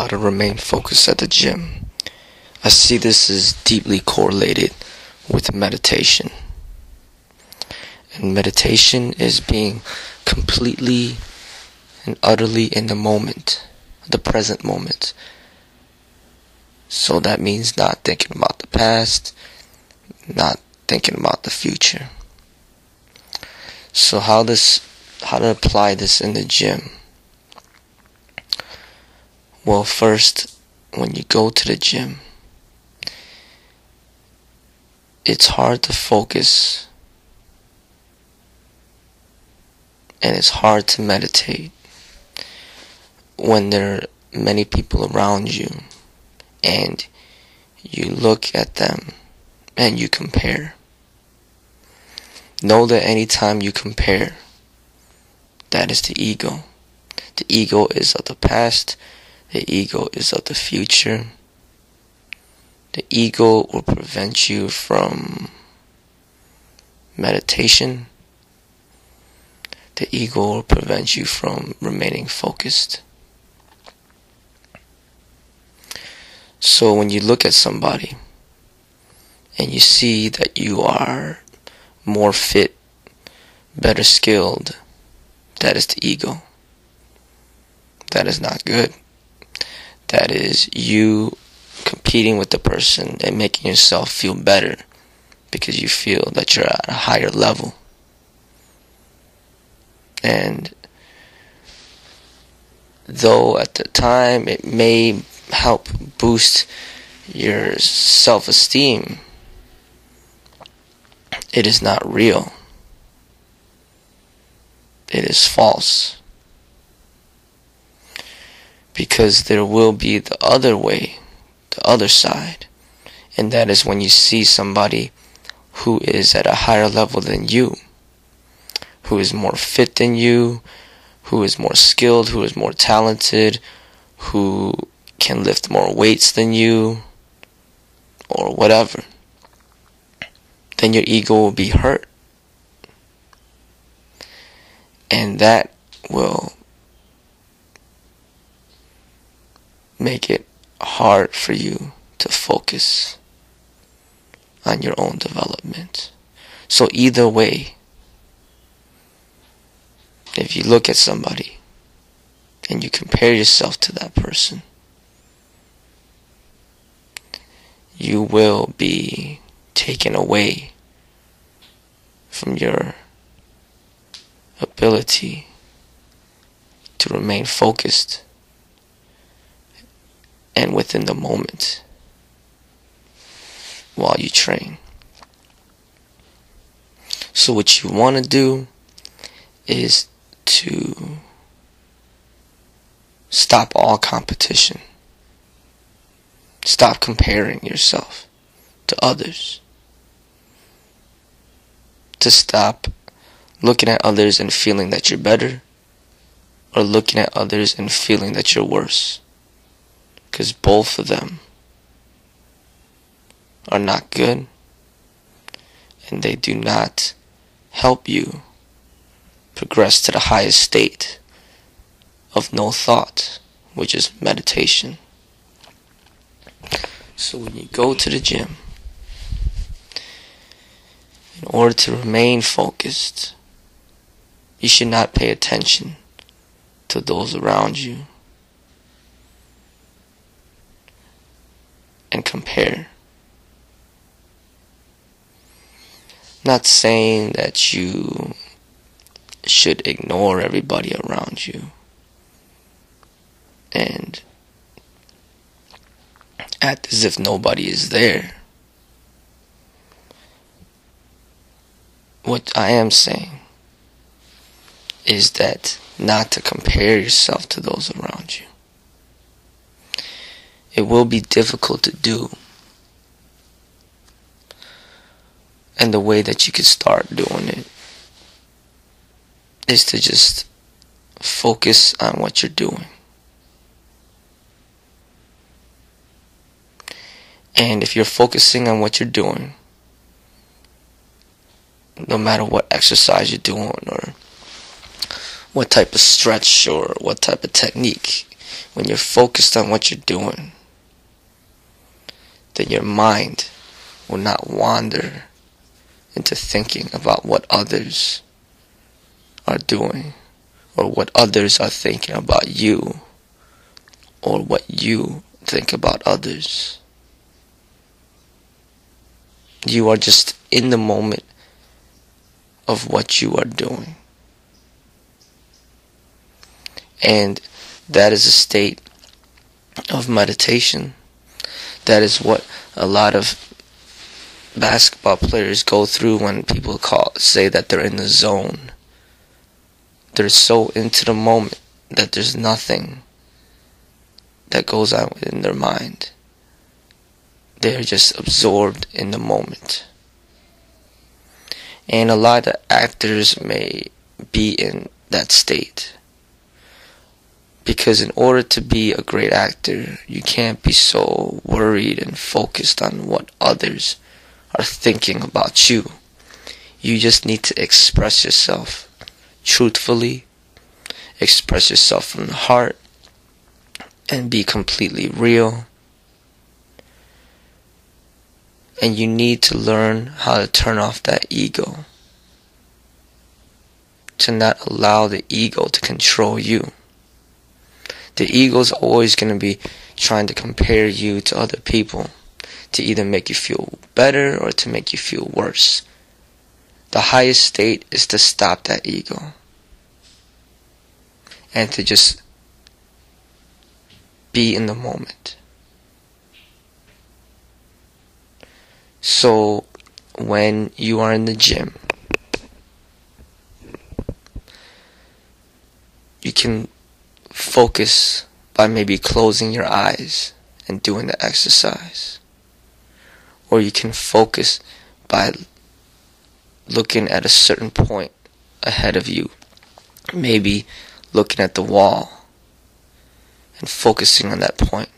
how to remain focused at the gym. I see this as deeply correlated with meditation. And meditation is being completely and utterly in the moment, the present moment. So that means not thinking about the past, not thinking about the future. So how to apply this in the gym? Well, first, when you go to the gym, it's hard to focus and it's hard to meditate when there are many people around you and you look at them and you compare. Know that anytime you compare, that is the ego. The ego is of the past. The ego is of the future. The ego will prevent you from meditation. The ego will prevent you from remaining focused. So when you look at somebody and you see that you are more fit, better skilled, that is the ego. That is not good. That is you competing with the person and making yourself feel better because you feel that you're at a higher level. And though at the time it may help boost your self-esteem, it is not real. It is false. Because there will be the other way, the other side. And that is when you see somebody who is at a higher level than you, who is more fit than you, who is more skilled, who is more talented, who can lift more weights than you, or whatever. Then your ego will be hurt. And that will make it hard for you to focus on your own development. So either way, if you look at somebody and you compare yourself to that person, you will be taken away from your ability to remain focused and within the moment while you train. So what you want to do is to stop all competition. Stop comparing yourself to others. To stop looking at others and feeling that you're better, or looking at others and feeling that you're worse. Because both of them are not good, and they do not help you progress to the highest state of no thought, which is meditation. So when you go to the gym, in order to remain focused, you should not pay attention to those around you and compare. Not saying that you should ignore everybody around you and act as if nobody is there. What I am saying is that not to compare yourself to those around you. It will be difficult to do. And the way that you can start doing it is to just focus on what you're doing. And if you're focusing on what you're doing, no matter what exercise you're doing or what type of stretch or what type of technique, when you're focused on what you're doing, then your mind will not wander into thinking about what others are doing, or what others are thinking about you, or what you think about others. You are just in the moment of what you are doing. And that is a state of meditation. That is what a lot of basketball players go through when people say that they're in the zone. They're so into the moment that there's nothing that goes on in their mind. They're just absorbed in the moment. And a lot of actors may be in that state. Because in order to be a great actor, you can't be so worried and focused on what others are thinking about you. You just need to express yourself truthfully, express yourself from the heart, and be completely real. And you need to learn how to turn off that ego, to not allow the ego to control you. The ego is always going to be trying to compare you to other people, to either make you feel better or to make you feel worse. The highest state is to stop that ego and to just be in the moment. So when you are in the gym, you can focus by maybe closing your eyes and doing the exercise. Or you can focus by looking at a certain point ahead of you. Maybe looking at the wall and focusing on that point.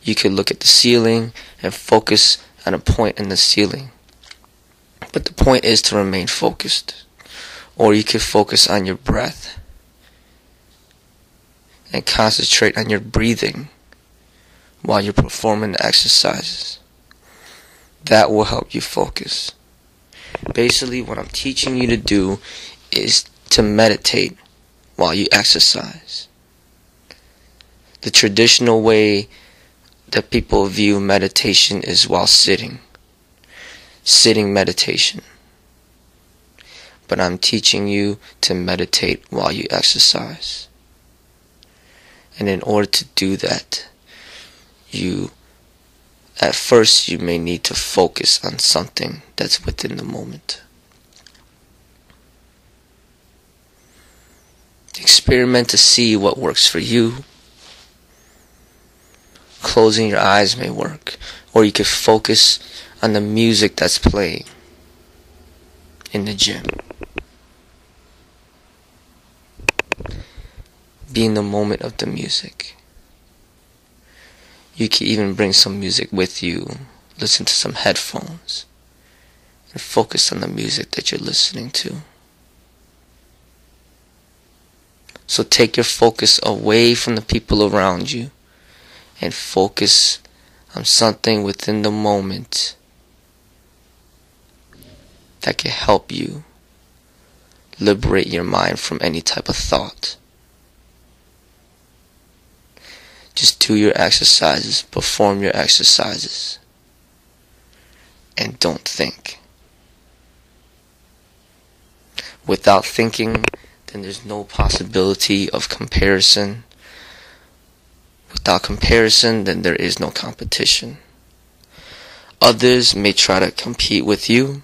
You could look at the ceiling and focus on a point in the ceiling. But the point is to remain focused. Or you could focus on your breath and concentrate on your breathing while you're performing the exercises. That will help you focus. Basically, what I'm teaching you to do is to meditate while you exercise. The traditional way that people view meditation is while sitting. Sitting meditation. But I'm teaching you to meditate while you exercise. And in order to do that, at first you may need to focus on something that's within the moment. Experiment to see what works for you. Closing your eyes may work. Or you could focus on the music that's playing in the gym. Be in the moment of the music. You can even bring some music with you. Listen to some headphones. And focus on the music that you're listening to. So take your focus away from the people around you. And focus on something within the moment that can help you liberate your mind from any type of thought. Just do your exercises, perform your exercises, and don't think. Without thinking, then there's no possibility of comparison. Without comparison, then there is no competition. Others may try to compete with you,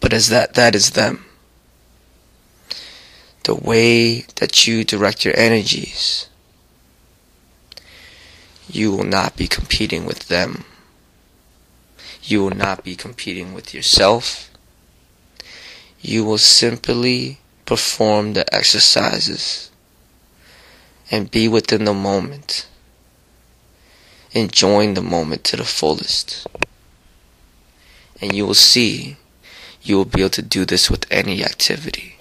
but that is them. The way that you direct your energies, you will not be competing with them. You will not be competing with yourself. You will simply perform the exercises and be within the moment, enjoying the moment to the fullest. And you will see, you will be able to do this with any activity.